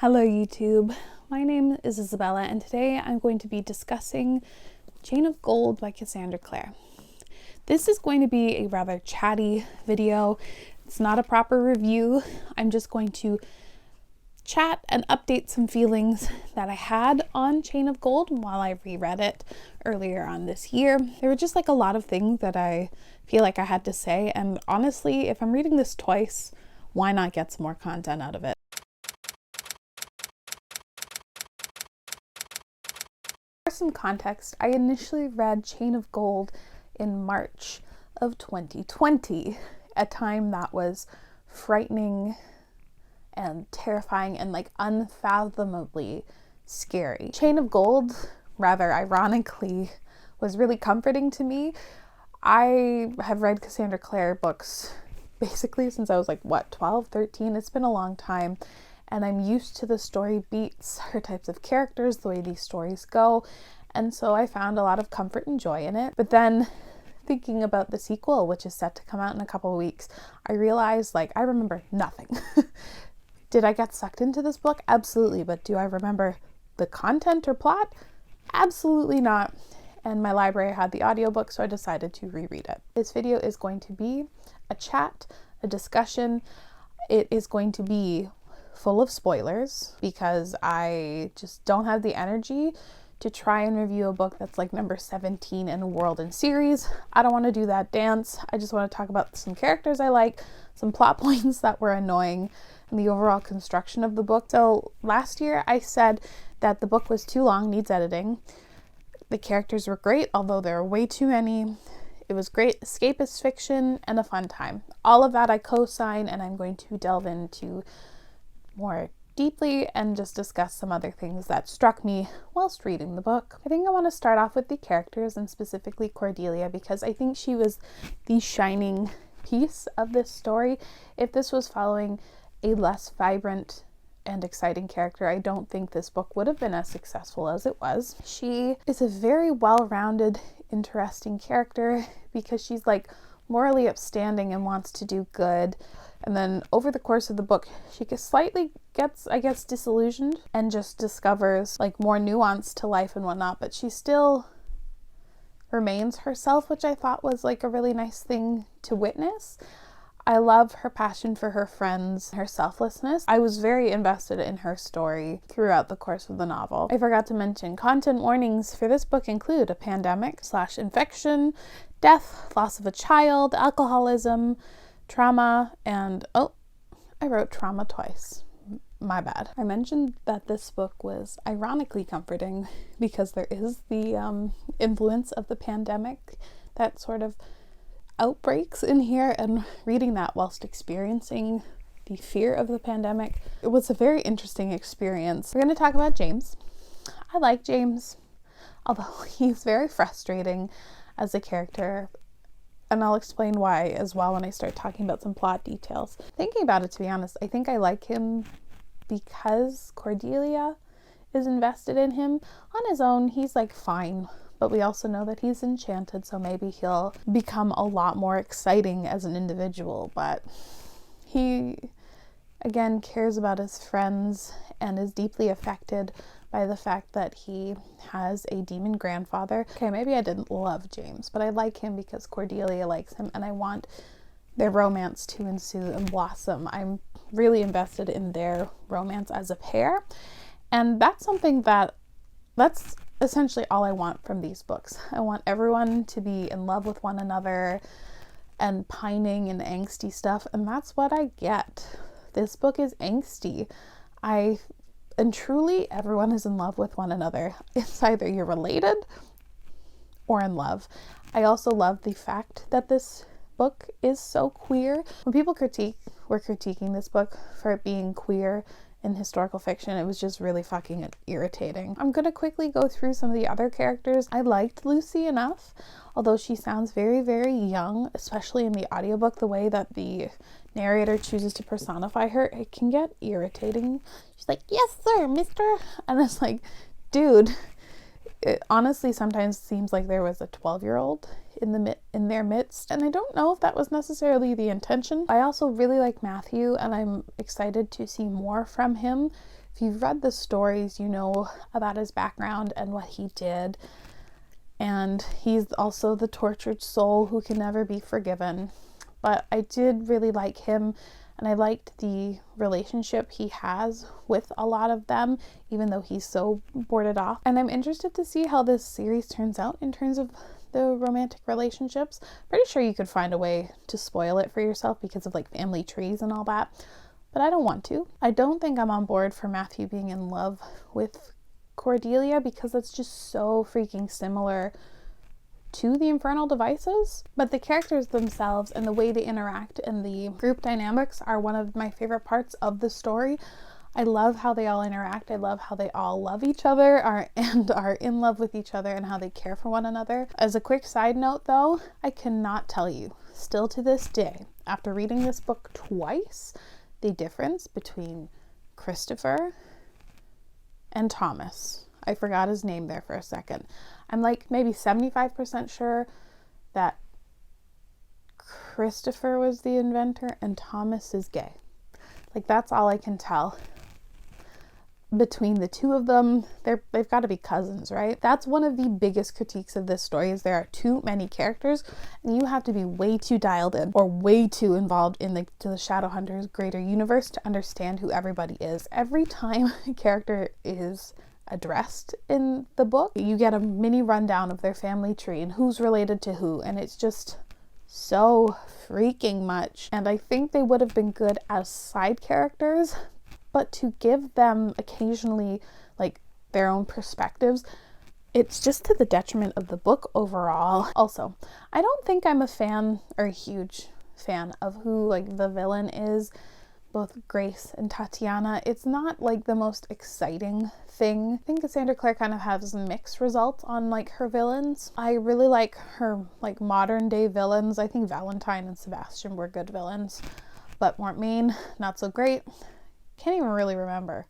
Hello YouTube, my name is Isabella and today I'm going to be discussing Chain of Gold by Cassandra Clare. This is going to be a rather chatty video. It's not a proper review. I'm just going to chat and update some feelings that I had on Chain of Gold while I reread it earlier on this year. There were just like a lot of things that I feel like I had to say, and honestly, if I'm reading this twice, why not get some more content out of it? For some context, I initially read Chain of Gold in March of 2020, a time that was frightening and terrifying and like unfathomably scary. Chain of Gold, rather ironically, was really comforting to me. I have read Cassandra Clare books basically since I was like, 12, 13? It's been a long time. And I'm used to the story beats, her types of characters, the way these stories go. And so I found a lot of comfort and joy in it. But then thinking about the sequel, which is set to come out in a couple of weeks, I realized I remember nothing. Did I get sucked into this book? Absolutely. But do I remember the content or plot? Absolutely not. And my library had the audiobook, so I decided to reread it. This video is going to be a chat, a discussion. It is going to be full of spoilers because I just don't have the energy to try and review a book that's like number 17 in a world and series. I don't want to do that dance. I just want to talk about some characters I like, some plot points that were annoying, and the overall construction of the book. So last year I said that the book was too long, needs editing. The characters were great, although there are way too many. It was great escapist fiction and a fun time. All of that I co-sign, and I'm going to delve into more deeply and just discuss some other things that struck me whilst reading the book. I think I want to start off with the characters, and specifically Cordelia, because I think she was the shining piece of this story. If this was following a less vibrant and exciting character, I don't think this book would have been as successful as it was. She is a very well-rounded, interesting character because she's like morally upstanding and wants to do good. And then over the course of the book, she slightly gets, disillusioned and just discovers like more nuance to life and whatnot, but she still remains herself, which I thought was like a really nice thing to witness. I love her passion for her friends, her selflessness. I was very invested in her story throughout the course of the novel. I forgot to mention content warnings for this book include a pandemic/infection, death, loss of a child, alcoholism, trauma, and I wrote trauma twice. My bad. I mentioned that this book was ironically comforting because there is the influence of the pandemic that sort of outbreaks in here, and reading that whilst experiencing the fear of the pandemic, it was a very interesting experience. We're going to talk about James. I like James, although he's very frustrating as a character, and I'll explain why as well when I start talking about some plot details. Thinking about it, to be honest, I think I like him because Cordelia is invested in him. On his own, he's like fine, but we also know that he's enchanted, so maybe he'll become a lot more exciting as an individual. But he, again, cares about his friends and is deeply affected by the fact that he has a demon grandfather. Okay, maybe I didn't love James, but I like him because Cordelia likes him, and I want their romance to ensue and blossom. I'm really invested in their romance as a pair, and that's something that's essentially all I want from these books. I want everyone to be in love with one another and pining and angsty stuff, and that's what I get. This book is angsty. And truly, everyone is in love with one another. It's either you're related or in love. I also love the fact that this book is so queer. When people were critiquing this book for it being queer in historical fiction, it was just really fucking irritating. I'm gonna quickly go through some of the other characters. I liked Lucy enough, although she sounds very, very young, especially in the audiobook. The way that the narrator chooses to personify her, it can get irritating. She's like, "Yes, sir, mister," and it's like, dude, it honestly sometimes seems like there was a 12-year-old in their midst, and I don't know if that was necessarily the intention. I also really like Matthew, and I'm excited to see more from him. If you've read the stories, you know about his background and what he did. And he's also the tortured soul who can never be forgiven. But I did really like him, and I liked the relationship he has with a lot of them, even though he's so boarded off. And I'm interested to see how this series turns out in terms of the romantic relationships. Pretty sure you could find a way to spoil it for yourself because of like family trees and all that, but I don't want to. I don't think I'm on board for Matthew being in love with Cordelia because it's just so freaking similar to the Infernal Devices. But the characters themselves and the way they interact and the group dynamics are one of my favorite parts of the story. I love how they all interact. I love how they all love each other and are in love with each other and how they care for one another. As a quick side note though, I cannot tell you, still to this day, after reading this book twice, the difference between Christopher and Thomas. I forgot his name there for a second. I'm like maybe 75% sure that Christopher was the inventor and Thomas is gay. Like, that's all I can tell. Between the two of them, they've got to be cousins, right? That's one of the biggest critiques of this story, is there are too many characters and you have to be way too dialed in or way too involved in the Shadowhunters greater universe to understand who everybody is. Every time a character is addressed in the book, you get a mini rundown of their family tree and who's related to who, and it's just so freaking much. And I think they would have been good as side characters, but to give them occasionally like their own perspectives, it's just to the detriment of the book overall. Also, I don't think I'm a fan or a huge fan of who like the villain is, both Grace and Tatiana. It's not like the most exciting thing. I think Cassandra Clare kind of has mixed results on like her villains. I really like her like modern day villains. I think Valentine and Sebastian were good villains, but Mortmain, not so great. Can't even really remember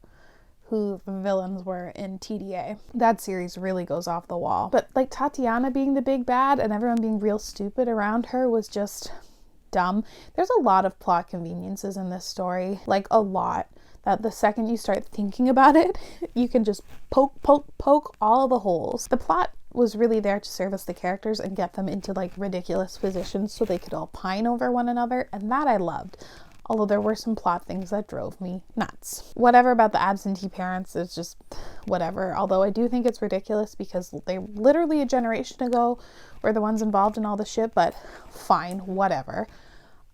who the villains were in TDA. That series really goes off the wall. But like Tatiana being the big bad and everyone being real stupid around her was just dumb. There's a lot of plot conveniences in this story, like a lot, that the second you start thinking about it, you can just poke all the holes. The plot was really there to service the characters and get them into like ridiculous positions so they could all pine over one another, and that I loved. Although there were some plot things that drove me nuts. Whatever about the absentee parents is just whatever. Although I do think it's ridiculous because they literally a generation ago were the ones involved in all the shit, but fine, whatever.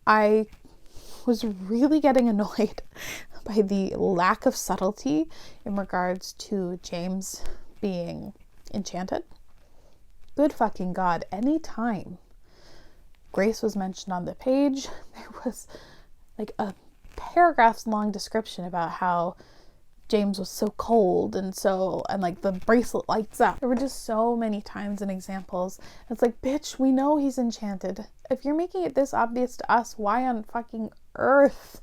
I was really getting annoyed by the lack of subtlety in regards to James being enchanted. Good fucking God, anytime Grace was mentioned on the page, there was like a paragraphs long description about how James was so cold and like the bracelet lights up. There were just so many times and examples. It's like, bitch, we know he's enchanted. If you're making it this obvious to us, why on fucking earth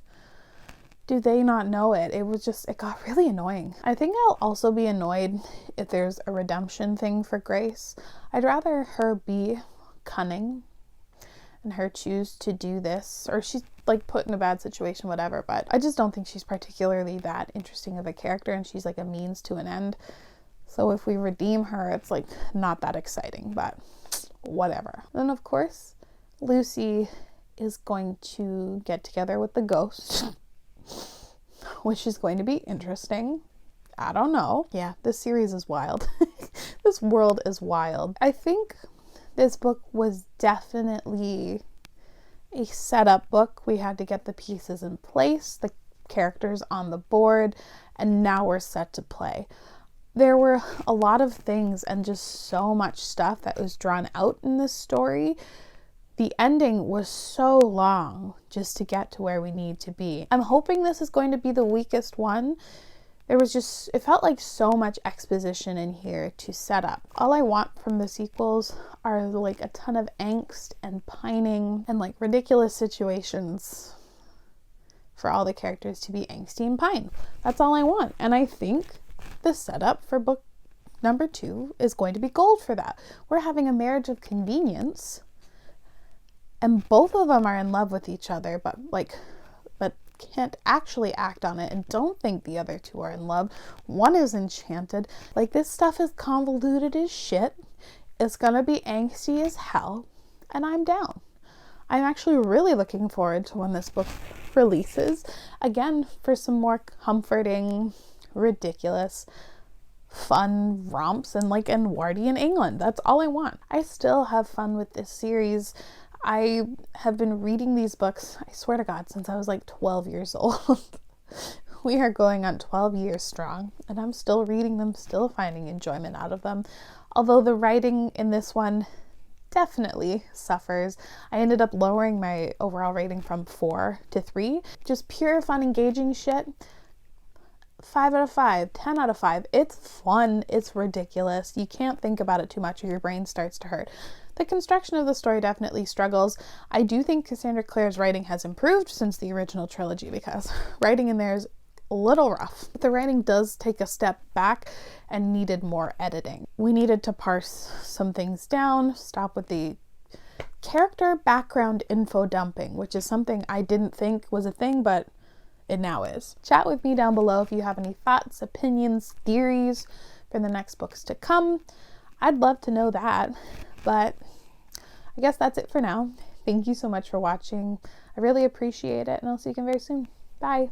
do they not know it? It got really annoying. I think I'll also be annoyed if there's a redemption thing for Grace. I'd rather her be cunning and her choose to do this, or she's like put in a bad situation, whatever, but I just don't think she's particularly that interesting of a character, and she's like a means to an end. So if we redeem her, it's like not that exciting, but whatever. Then of course Lucy is going to get together with the ghost, which is going to be interesting. I don't know. Yeah, this series is wild. This world is wild. I think this book was definitely a setup book. We had to get the pieces in place, the characters on the board, and now we're set to play. There were a lot of things and just so much stuff that was drawn out in this story. The ending was so long just to get to where we need to be. I'm hoping this is going to be the weakest one. It felt like so much exposition in here to set up. All I want from the sequels are like a ton of angst and pining and like ridiculous situations for all the characters to be angsty and pine. That's all I want. And I think the setup for book number 2 is going to be gold for that. We're having a marriage of convenience and both of them are in love with each other, but can't actually act on it and don't think the other two are in love. One is enchanted. Like, this stuff is convoluted as shit. It's gonna be angsty as hell, and I'm down. I'm actually really looking forward to when this book releases. Again, for some more comforting, ridiculous, fun romps in like Edwardian England. That's all I want. I still have fun with this series. I have been reading these books, I swear to God, since I was like 12 years old. We are going on 12 years strong, and I'm still reading them, still finding enjoyment out of them. Although the writing in this one definitely suffers. I ended up lowering my overall rating from 4 to 3. Just pure fun, engaging shit. 5 out of 5, 10 out of 5. It's fun. It's ridiculous. You can't think about it too much or your brain starts to hurt. The construction of the story definitely struggles. I do think Cassandra Clare's writing has improved since the original trilogy, because writing in there is a little rough. But the writing does take a step back and needed more editing. We needed to parse some things down, stop with the character background info dumping, which is something I didn't think was a thing, but it now is. Chat with me down below if you have any thoughts, opinions, theories for the next books to come. I'd love to know that, but I guess that's it for now. Thank you so much for watching. I really appreciate it, and I'll see you again very soon. Bye.